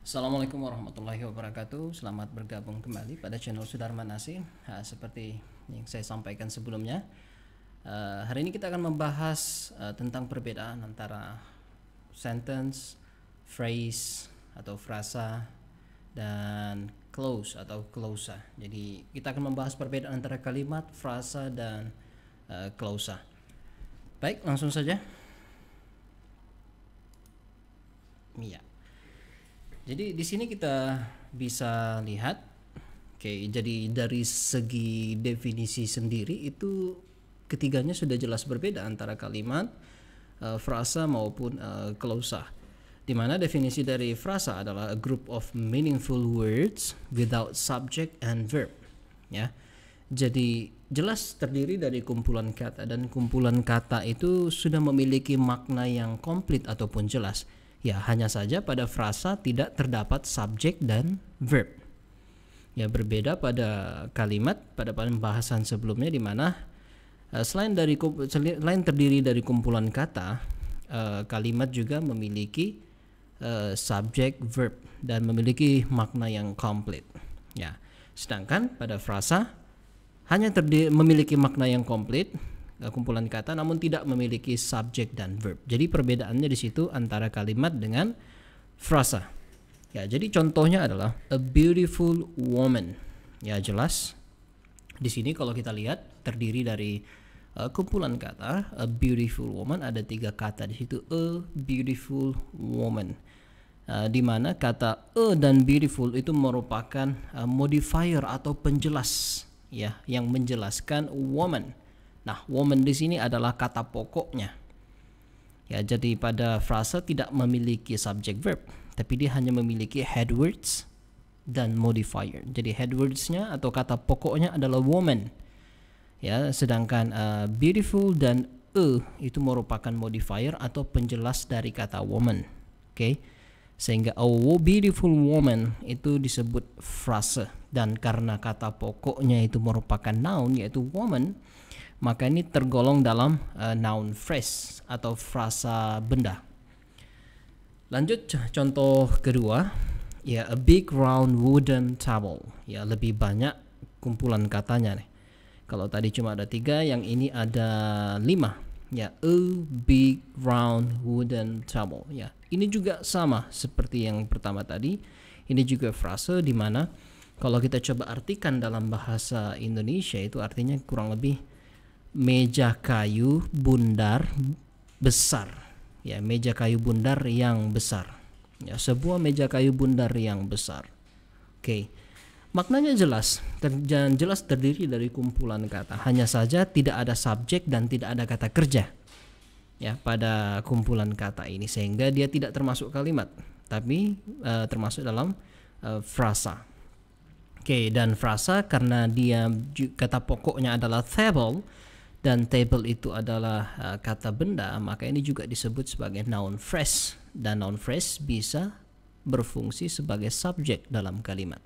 Assalamualaikum warahmatullahi wabarakatuh. Selamat bergabung kembali pada channel Sudarman Asih. Seperti yang saya sampaikan sebelumnya, hari ini kita akan membahas tentang perbedaan antara sentence, phrase atau frasa, dan clause atau clausa. Jadi kita akan membahas perbedaan antara kalimat, frasa, dan clausa. Baik, langsung saja. Iya. Jadi di sini kita bisa lihat, jadi dari segi definisi sendiri itu ketiganya sudah jelas berbeda antara kalimat, frasa maupun clausa. Di mana definisi dari frasa adalah a group of meaningful words without subject and verb. Ya, jadi jelas terdiri dari kumpulan kata, dan kumpulan kata itu sudah memiliki makna yang komplit ataupun jelas. Ya, hanya saja pada frasa tidak terdapat subjek dan verb. Ya, berbeda pada kalimat pada pembahasan sebelumnya di mana selain terdiri dari kumpulan kata, kalimat juga memiliki subjek, verb, dan memiliki makna yang komplit. Ya, sedangkan pada frasa hanya memiliki makna yang komplit, kumpulan kata, namun tidak memiliki subjek dan verb. Jadi perbedaannya di situ antara kalimat dengan frasa. Ya, jadi contohnya adalah a beautiful woman. Ya, jelas. Di sini kalau kita lihat terdiri dari kumpulan kata a beautiful woman, ada 3 kata di situ, a beautiful woman. Di mana kata a dan beautiful itu merupakan modifier atau penjelas, ya, yang menjelaskan woman. Nah, woman di sini adalah kata pokoknya. Ya, jadi pada frasa tidak memiliki subject verb, tapi dia hanya memiliki head words dan modifier. Jadi head words-nya atau kata pokoknya adalah woman. Ya, sedangkan beautiful dan itu merupakan modifier atau penjelas dari kata woman. Sehingga a beautiful woman itu disebut frasa, dan karena kata pokoknya itu merupakan noun yaitu woman, maka ini tergolong dalam noun phrase atau frasa benda. Lanjut contoh kedua, ya, a big round wooden table. Ya, lebih banyak kumpulan katanya nih. Kalau tadi cuma ada 3, yang ini ada 5. Ya, a big round wooden table. Ya, ini juga sama seperti yang pertama tadi. Ini juga frasa di mana kalau kita coba artikan dalam bahasa Indonesia itu artinya kurang lebih meja kayu bundar besar. Ya, meja kayu bundar yang besar. Ya, sebuah meja kayu bundar yang besar. Maknanya jelas, jelas terdiri dari kumpulan kata. Hanya saja tidak ada subjek dan tidak ada kata kerja, ya, pada kumpulan kata ini, sehingga dia tidak termasuk kalimat, tapi termasuk dalam frasa. Dan frasa karena dia kata pokoknya adalah table, dan table itu adalah kata benda, maka ini juga disebut sebagai noun phrase, dan noun phrase bisa berfungsi sebagai subjek dalam kalimat.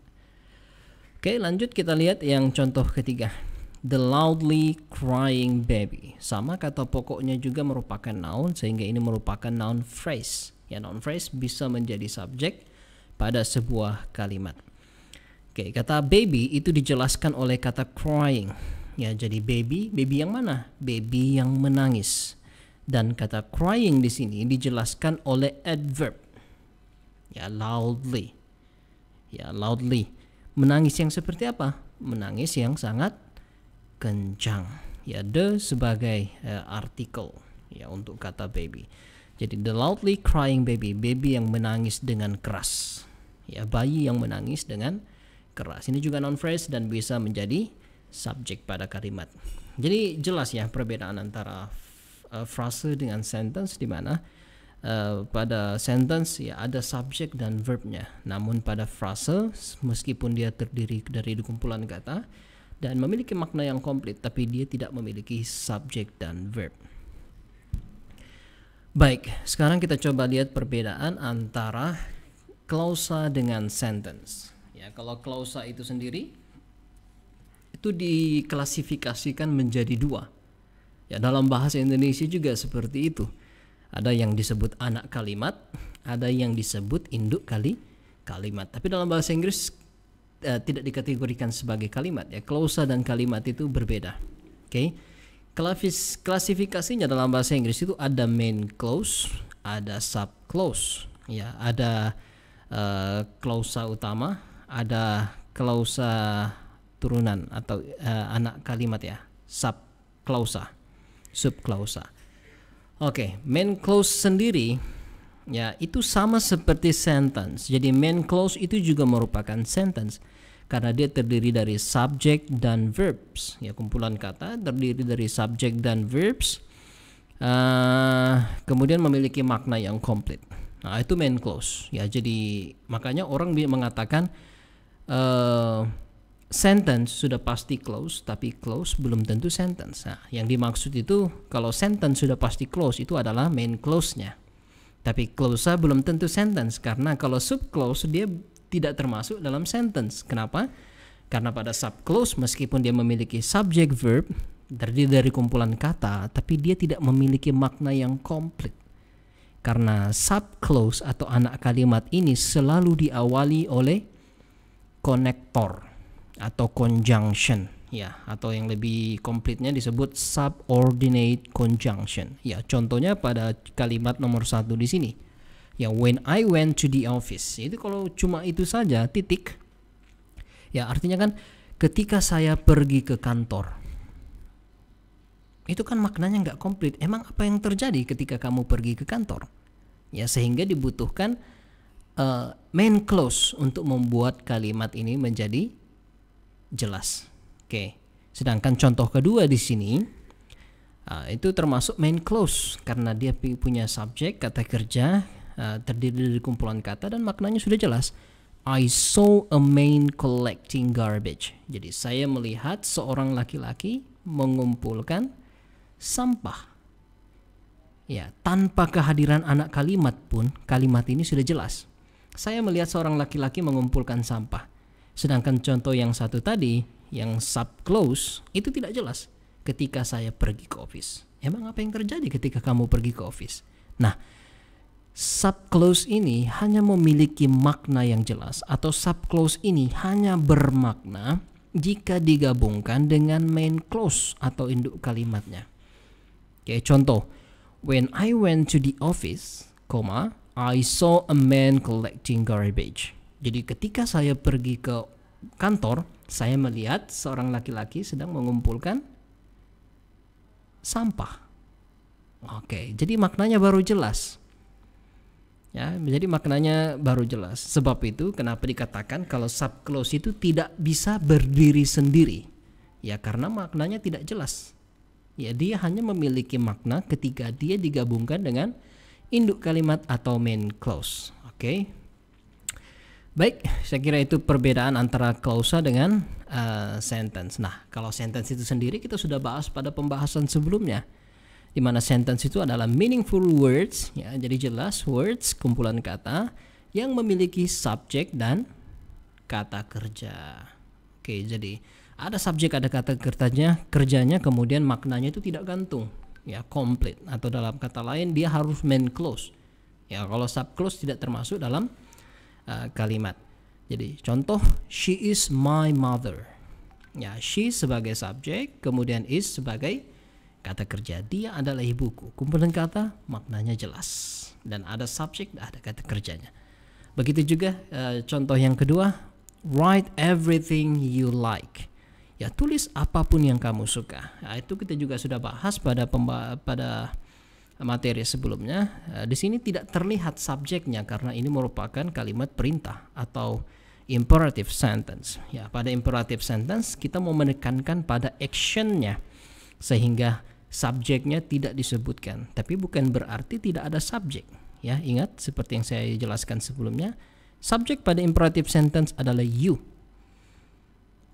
Lanjut kita lihat yang contoh ketiga, the loudly crying baby. Sama, kata pokoknya juga merupakan noun, sehingga ini merupakan noun phrase. Ya, noun phrase bisa menjadi subjek pada sebuah kalimat. Kata baby itu dijelaskan oleh kata crying. Ya, jadi baby yang mana? Baby yang menangis. Dan kata crying di sini dijelaskan oleh adverb. Ya, loudly. Ya, loudly. Menangis yang seperti apa? Menangis yang sangat kencang. Ya, the sebagai artikel, ya, untuk kata baby. Jadi the loudly crying baby, baby yang menangis dengan keras. Ya, bayi yang menangis dengan keras. Ini juga noun phrase dan bisa menjadi subjek pada kalimat. Jadi jelas ya perbedaan antara frase dengan sentence, di mana pada sentence ya ada subjek dan verbnya, namun pada frase meskipun dia terdiri dari kumpulan kata dan memiliki makna yang komplit, tapi dia tidak memiliki subjek dan verb. Baik, sekarang kita coba lihat perbedaan antara clausa dengan sentence. Ya, kalau clausa itu sendiri itu diklasifikasikan menjadi 2. Ya, dalam bahasa Indonesia juga seperti itu. Ada yang disebut anak kalimat, ada yang disebut induk kalimat. Tapi dalam bahasa Inggris tidak dikategorikan sebagai kalimat ya. Klausa dan kalimat itu berbeda. Oke. Klasifikasinya dalam bahasa Inggris itu ada main clause, ada sub clause, ya, ada klausa utama, ada klausa turunan atau anak kalimat ya, sub klausa, sub klausa. Oke, main clause sendiri ya itu sama seperti sentence. Jadi main clause itu juga merupakan sentence karena dia terdiri dari subject dan verbs. Ya, kumpulan kata terdiri dari subject dan verbs. Kemudian memiliki makna yang komplit. Nah, itu main clause. Ya, jadi makanya orang mengatakan sentence sudah pasti clause, tapi clause belum tentu sentence. Nah, yang dimaksud itu kalau sentence sudah pasti clause itu adalah main clause-nya. Tapi clause belum tentu sentence karena kalau sub clause dia tidak termasuk dalam sentence. Kenapa? Karena pada sub clause meskipun dia memiliki subject verb terdiri dari kumpulan kata, tapi dia tidak memiliki makna yang komplit. Karena sub clause atau anak kalimat ini selalu diawali oleh konektor atau conjunction, ya, atau yang lebih komplitnya disebut subordinate conjunction. Ya, contohnya pada kalimat nomor 1 di sini. Ya, when I went to the office. Itu kalau cuma itu saja titik. Ya, artinya kan ketika saya pergi ke kantor. Itu kan maknanya nggak komplit. Emang apa yang terjadi ketika kamu pergi ke kantor? Ya, sehingga dibutuhkan main clause untuk membuat kalimat ini menjadi jelas. Oke. Sedangkan contoh kedua di sini itu termasuk main clause karena dia punya subjek, kata kerja, terdiri dari kumpulan kata dan maknanya sudah jelas. I saw a man collecting garbage. Jadi saya melihat seorang laki-laki mengumpulkan sampah. Ya, tanpa kehadiran anak kalimat pun kalimat ini sudah jelas. Saya melihat seorang laki-laki mengumpulkan sampah. Sedangkan contoh yang satu tadi, yang sub clause, itu tidak jelas. Ketika saya pergi ke office. Emang apa yang terjadi ketika kamu pergi ke office? Nah, sub clause ini hanya memiliki makna yang jelas atau sub clause ini hanya bermakna jika digabungkan dengan main clause atau induk kalimatnya. Oke, contoh. When I went to the office, I saw a man collecting garbage. Jadi ketika saya pergi ke kantor, saya melihat seorang laki-laki sedang mengumpulkan sampah. Oke, jadi maknanya baru jelas. Ya, jadi maknanya baru jelas. Sebab itu kenapa dikatakan kalau sub clause itu tidak bisa berdiri sendiri. Ya, karena maknanya tidak jelas. Ya, dia hanya memiliki makna ketika dia digabungkan dengan induk kalimat atau main clause. Oke. Baik, saya kira itu perbedaan antara klausa dengan sentence. Nah, kalau sentence itu sendiri kita sudah bahas pada pembahasan sebelumnya, di mana sentence itu adalah meaningful words, ya, jadi jelas words, kumpulan kata yang memiliki subjek dan kata kerja. Oke, jadi ada subjek, ada kata kerjanya, kemudian maknanya itu tidak gantung, ya, komplit, atau dalam kata lain dia harus main clause. Ya, kalau sub clause tidak termasuk dalam kalimat. Jadi contoh, she is my mother. Ya, she sebagai subjek, kemudian is sebagai kata kerja. Dia adalah ibuku. Kumpulan kata maknanya jelas dan ada subjek, ada kata kerjanya. Begitu juga contoh yang kedua, write everything you like. Ya, tulis apapun yang kamu suka. Nah, itu kita juga sudah bahas pada materi sebelumnya. Di sini tidak terlihat subjeknya karena ini merupakan kalimat perintah atau imperative sentence. Ya, pada imperative sentence kita mau menekankan pada actionnya sehingga subjeknya tidak disebutkan. Tapi bukan berarti tidak ada subjek. Ya, ingat seperti yang saya jelaskan sebelumnya, subjek pada imperative sentence adalah you.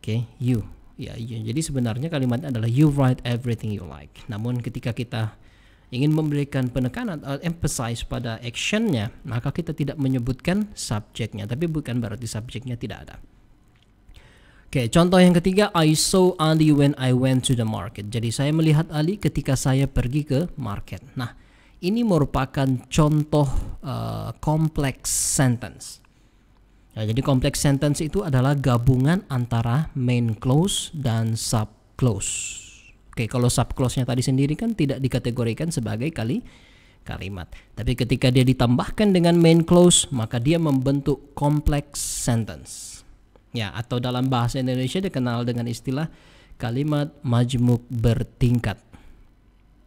Oke, you. Ya, jadi sebenarnya kalimatnya adalah you write everything you like. Namun ketika kita ingin memberikan penekanan atau emphasize pada actionnya, maka kita tidak menyebutkan subjeknya, tapi bukan berarti subjeknya tidak ada. Oke, contoh yang ketiga, I saw Ali when I went to the market. Jadi saya melihat Ali ketika saya pergi ke market. Nah, ini merupakan contoh complex sentence. Nah, jadi complex sentence itu adalah gabungan antara main clause dan sub clause. Oke, kalau sub clause-nya tadi sendiri kan tidak dikategorikan sebagai kalimat. Tapi ketika dia ditambahkan dengan main clause, maka dia membentuk complex sentence. Ya, atau dalam bahasa Indonesia dikenal dengan istilah kalimat majmuk bertingkat.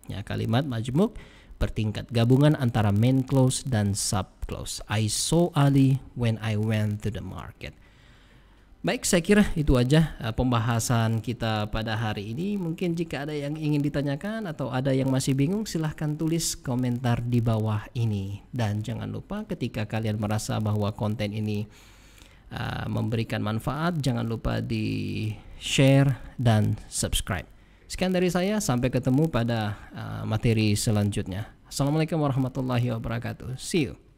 Ya, kalimat majmuk bertingkat, gabungan antara main clause dan sub clause. I saw Ali when I went to the market. Baik, saya kira itu aja pembahasan kita pada hari ini. Mungkin jika ada yang ingin ditanyakan atau ada yang masih bingung, silahkan tulis komentar di bawah ini. Dan jangan lupa ketika kalian merasa bahwa konten ini memberikan manfaat, jangan lupa di share dan subscribe. Sekian dari saya, sampai ketemu pada materi selanjutnya. Assalamualaikum warahmatullahi wabarakatuh. See you.